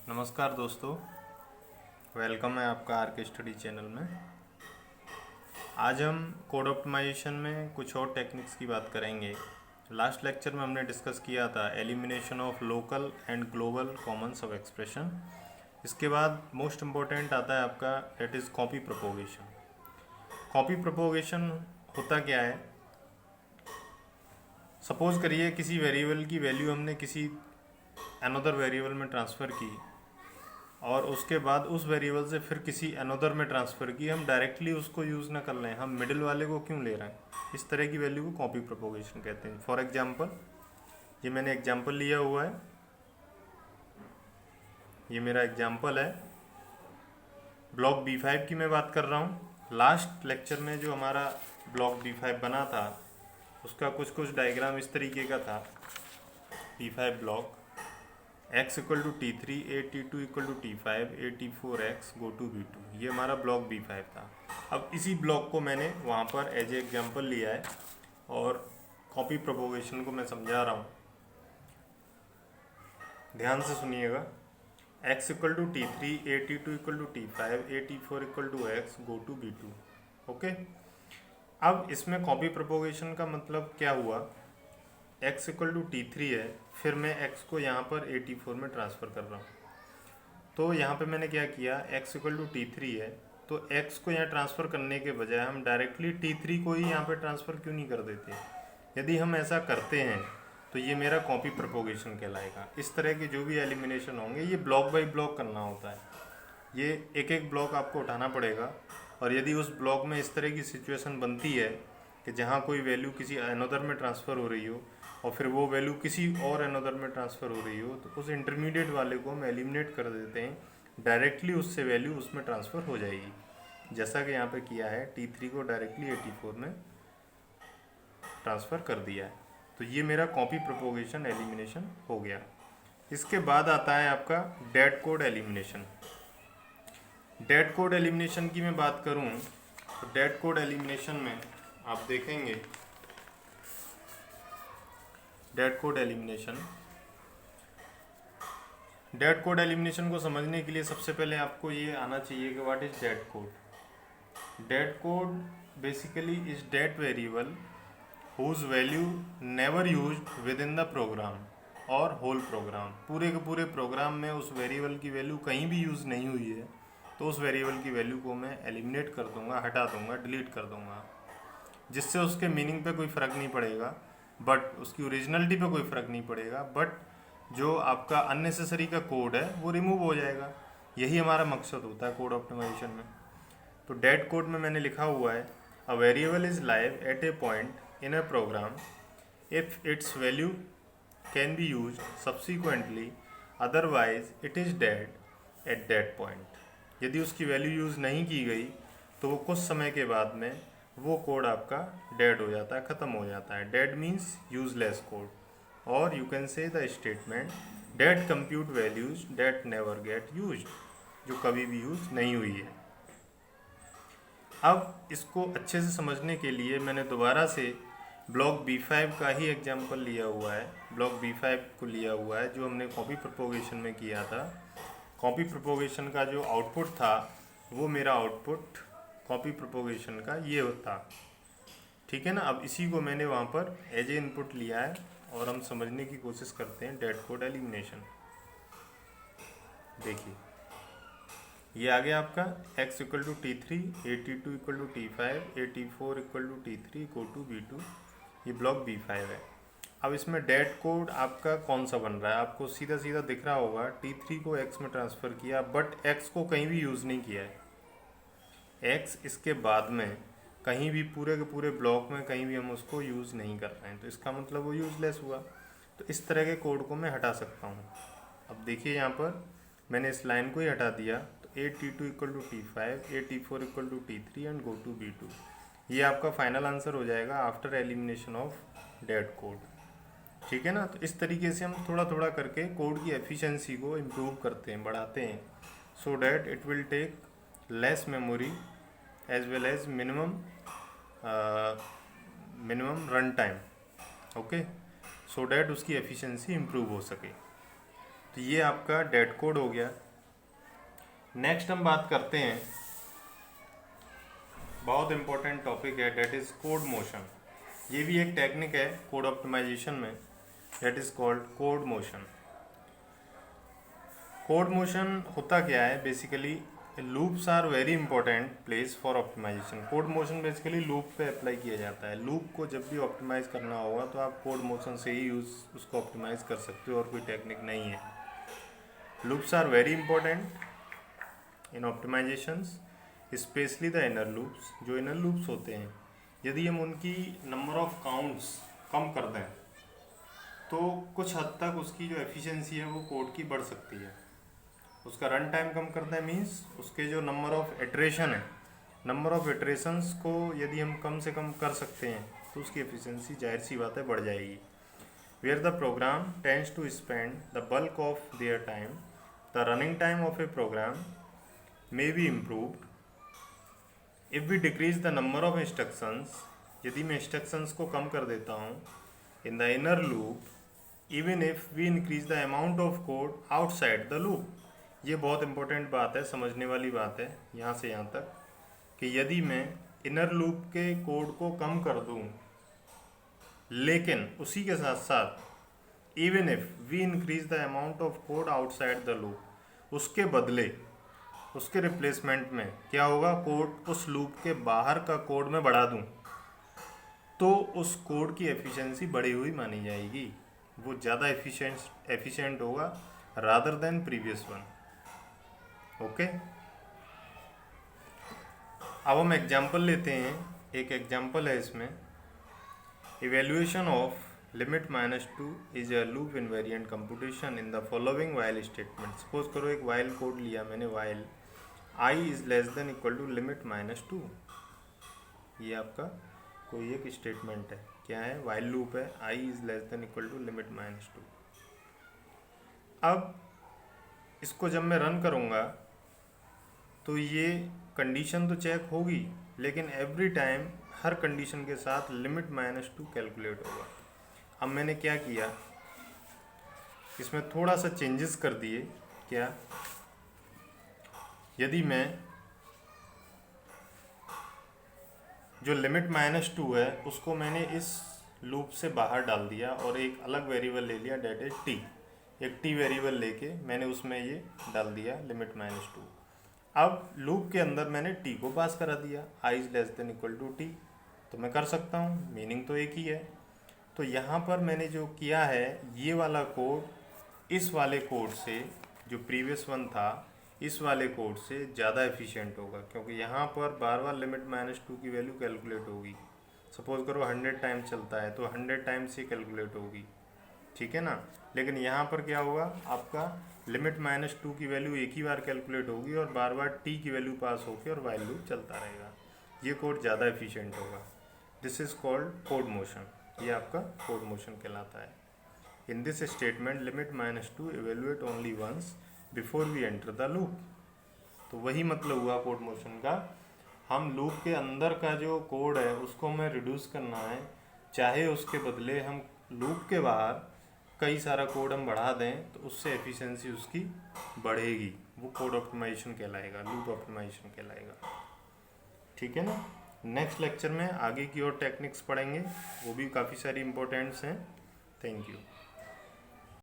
नमस्कार दोस्तों, वेलकम है आपका आर के स्टडी चैनल में। आज हम कोड ऑप्टिमाइजेशन में कुछ और टेक्निक्स की बात करेंगे। लास्ट लेक्चर में हमने डिस्कस किया था elimination of local and global Commons of expression. इसके बाद मोस्ट इम्पोर्टेंट आता है आपका that is copy propagation. Copy propagation होता क्या है? सपोज करिए किसी वेरिएबल की वैल्यू हमने किसी अनदर वेरिएबल में ट्रांसफ़र की और उसके बाद उस वेरिएबल से फिर किसी अनदर में ट्रांसफ़र की। हम डायरेक्टली उसको यूज़ ना कर रहे हैं, हम मिडिल वाले को क्यों ले रहे हैं? इस तरह की वैल्यू को कॉपी प्रोपोगेशन कहते हैं। फॉर एग्जांपल, ये मैंने एग्जांपल लिया हुआ है, ये मेरा एग्जांपल है। ब्लॉक B5 की मैं बात कर रहा हूँ। लास्ट लेक्चर में जो हमारा ब्लॉक B5 बना था उसका कुछ डायग्राम इस तरीके का था। B5 block x equal to T3, A T2 equal to T5, A T4x go to B2, ये हमारा ब्लॉक B5 था। अब इसी ब्लॉक को मैंने वहाँ पर एज ए एग्जाम्पल लिया है और कॉपी प्रोपोगेशन को मैं समझा रहा हूँ। ध्यान से सुनिएगा। x equal to T3, A T2 equal to T5, A T4 equal to x go to B2। Okay, अब इसमें कॉपी प्रोपोगेशन का मतलब क्या हुआ? x इक्वल टू T3 है, फिर मैं x को यहाँ पर A T4 में ट्रांसफ़र कर रहा हूँ। तो यहाँ पे मैंने क्या किया, x इक्वल टू T3 है तो x को यहाँ ट्रांसफ़र करने के बजाय हम डायरेक्टली T3 को ही यहाँ पे ट्रांसफ़र क्यों नहीं कर देते? यदि हम ऐसा करते हैं तो ये मेरा कॉपी प्रोपोगेशन कहलाएगा। इस तरह के जो भी एलिमिनेशन होंगे ये ब्लॉक बाई ब्लॉक करना होता है। ये एक एक ब्लॉक आपको उठाना पड़ेगा और यदि उस ब्लॉक में इस तरह की सिचुएशन बनती है कि जहाँ कोई वैल्यू किसी अनदर में ट्रांसफ़र हो रही हो और फिर वो वैल्यू किसी और अनदर में ट्रांसफ़र हो रही हो, तो उस इंटरमीडिएट वाले को हम एलिमिनेट कर देते हैं, डायरेक्टली उससे वैल्यू उसमें ट्रांसफ़र हो जाएगी। जैसा कि यहाँ पे किया है, T3 को डायरेक्टली A T4 में ट्रांसफ़र कर दिया है। तो ये मेरा कॉपी प्रोपोगेशन एलिमिनेशन हो गया। इसके बाद आता है आपका dead code elimination. Dead code elimination की मैं बात करूँ तो डेड कोड एलिमिनेशन में आप देखेंगे डेड कोड एलिमिनेशन को समझने के लिए सबसे पहले आपको ये आना चाहिए कि what is dead code. Dead code basically is that variable whose value never used within the program और होल प्रोग्राम। पूरे के पूरे प्रोग्राम में उस वेरिएबल की वैल्यू कहीं भी यूज़ नहीं हुई है तो उस वेरिएबल की वैल्यू को मैं एलिमिनेट कर दूंगा, हटा दूंगा, डिलीट कर दूंगा, जिससे उसके मीनिंग पे कोई फ़र्क नहीं पड़ेगा, बट उसकी ओरिजिनलिटी पे कोई फ़र्क नहीं पड़ेगा, बट जो आपका अननेसेसरी का कोड है वो रिमूव हो जाएगा। यही हमारा मकसद होता है कोड ऑप्टिमाइजेशन में। तो डेड कोड में मैंने लिखा हुआ है, a variable is live at a point in a program if its value can be use subsequently, otherwise it is dead at that point. यदि उसकी वैल्यू यूज़ नहीं की गई तो वो कुछ समय के बाद में वो कोड आपका डेड हो जाता है, ख़त्म हो जाता है। डेड मीन्स यूजलेस कोड, और you can say the statement that compute values that never get use, जो कभी भी यूज नहीं हुई है। अब इसको अच्छे से समझने के लिए मैंने दोबारा से ब्लॉक B5 का ही एग्जाम्पल लिया हुआ है। ब्लॉक B5 को लिया हुआ है जो हमने कॉपी प्रोपोगेशन में किया था। कॉपी प्रोपोगेशन का जो आउटपुट था वो मेरा आउटपुट कॉपी प्रोपोगेशन का ये होता, ठीक है ना। अब इसी को मैंने वहाँ पर एज ए इनपुट लिया है और हम समझने की कोशिश करते हैं डेड कोड एलिमिनेशन। देखिए, ये आ गया आपका x equal to T3, A T2 equal to T5, A T4 equal to T3 go to B2, ये ब्लॉक B5 है। अब इसमें डेड कोड आपका कौन सा बन रहा है? आपको सीधा सीधा दिख रहा होगा, T3 को x में ट्रांसफ़र किया बट x को कहीं भी यूज़ नहीं किया है। x इसके बाद में कहीं भी पूरे के पूरे ब्लॉक में कहीं भी हम उसको यूज़ नहीं कर रहे हैं, तो इसका मतलब वो यूज़लेस हुआ। तो इस तरह के कोड को मैं हटा सकता हूँ। अब देखिए, यहाँ पर मैंने इस लाइन को ही हटा दिया तो A T2 equal to T5, A T4 equal to T3 and go to B2, ये आपका फाइनल आंसर हो जाएगा after elimination of dead code, ठीक है ना। तो इस तरीके से हम थोड़ा थोड़ा करके कोड की एफिशिएंसी को इम्प्रूव करते हैं, बढ़ाते हैं, so that it will take less memory as well as minimum run time, okay, so that उसकी एफिशिएंसी इम्प्रूव हो सके। तो ये आपका डेट कोड हो गया। नेक्स्ट हम बात करते हैं, बहुत इंपॉर्टेंट टॉपिक है, डेट इज़ कोड मोशन। ये भी एक टेक्निक है कोड ऑप्टिमाइजेशन में, that is called code motion. Code motion होता क्या है basically, loops are very important place for optimisation. Code motion basically loop पे अप्लाई किया जाता है। लूप को जब भी ऑप्टिमाइज करना होगा तो आप कोड मोशन से ही उसको ऑप्टिमाइज कर सकते हो, और कोई टेक्निक नहीं है। Loops are very important in optimizations, specially the inner loops. जो इनर लूप्स होते हैं, यदि हम उनकी नंबर ऑफ काउंट्स कम कर दें तो कुछ हद तक उसकी जो एफिशिएंसी है वो कोड की बढ़ सकती है। उसका रन टाइम कम करता है, मीन्स उसके जो नंबर ऑफ इटरेशन है, नंबर ऑफ इटरेशंस को यदि हम कम से कम कर सकते हैं तो उसकी एफिशिएंसी जाहिर सी बात है बढ़ जाएगी। Where the program tends to spend the bulk of their time, the running time of a program may be improved if we decrease the number of instructions. यदि मैं इंस्ट्रक्शंस को कम कर देता हूँ in the inner loop, even if we increase the amount of code outside the loop. ये बहुत important बात है, समझने वाली बात है यहाँ से यहाँ तक, कि यदि मैं इनर लूप के कोड को कम कर दूँ, लेकिन उसी के साथ साथ even if we increase the amount of code outside the loop, उसके बदले उसके रिप्लेसमेंट में क्या होगा, कोड उस लूप के बाहर का कोड में बढ़ा दूँ तो उस कोड की एफिशिएंसी बढ़ी हुई मानी जाएगी। वो ज़्यादा एफिशिएंट होगा rather than previous one. Okay, अब हम एग्जाम्पल लेते हैं। एक एग्जाम्पल है इसमें, evaluation of limit -2 is a loop invariant computation in the following while statement. Suppose करो एक वाइल कोड लिया मैंने, while I is less than equal to limit -2। ये आपका कोई एक स्टेटमेंट है, क्या है, वाइल लूप है, I is less than equal to limit -2। अब इसको जब मैं रन करूँगा तो ये कंडीशन तो चेक होगी, लेकिन एवरी टाइम हर कंडीशन के साथ लिमिट -2 कैलकुलेट होगा। अब मैंने क्या किया, इसमें थोड़ा सा चेंजेस कर दिए। क्या, यदि मैं जो लिमिट -2 है उसको मैंने इस लूप से बाहर डाल दिया और एक अलग वेरिएबल ले लिया, डेट इज टी। एक टी वेरिएबल लेके मैंने उसमें ये डाल दिया लिमिट -2। अब लूप के अंदर मैंने टी को पास करा दिया, I is less than equal to T. तो मैं कर सकता हूँ, मीनिंग तो एक ही है। तो यहाँ पर मैंने जो किया है, ये वाला कोड इस वाले कोड से, जो प्रीवियस वन था, इस वाले कोड से ज़्यादा एफिशिएंट होगा, क्योंकि यहाँ पर बार बार लिमिट -2 की वैल्यू कैलकुलेट होगी। सपोज करो 100 टाइम्स चलता है तो 100 टाइम्स ही कैलकुलेट होगी, ठीक है ना। लेकिन यहाँ पर क्या होगा, आपका लिमिट -2 की वैल्यू एक ही बार कैलकुलेट होगी और बार बार टी की वैल्यू पास होकर और वाइल लूप चलता रहेगा। ये कोड ज़्यादा एफिशिएंट होगा। This is called code motion. ये आपका कोड मोशन कहलाता है। In this statement limit -2 evaluate only once before we enter the loop. तो वही मतलब हुआ कोड मोशन का, हम लूप के अंदर का जो कोड है उसको हमें रिड्यूस करना है, चाहे उसके बदले हम लूप के बाहर कई सारा कोड हम बढ़ा दें तो उससे एफिशिएंसी उसकी बढ़ेगी। वो कोड ऑप्टिमाइजेशन कहलाएगा, लूप ऑप्टिमाइजेशन कहलाएगा, ठीक है ना। नेक्स्ट लेक्चर में आगे की और टेक्निक्स पढ़ेंगे, वो भी काफ़ी सारी इंपॉर्टेंट्स हैं। Thank you.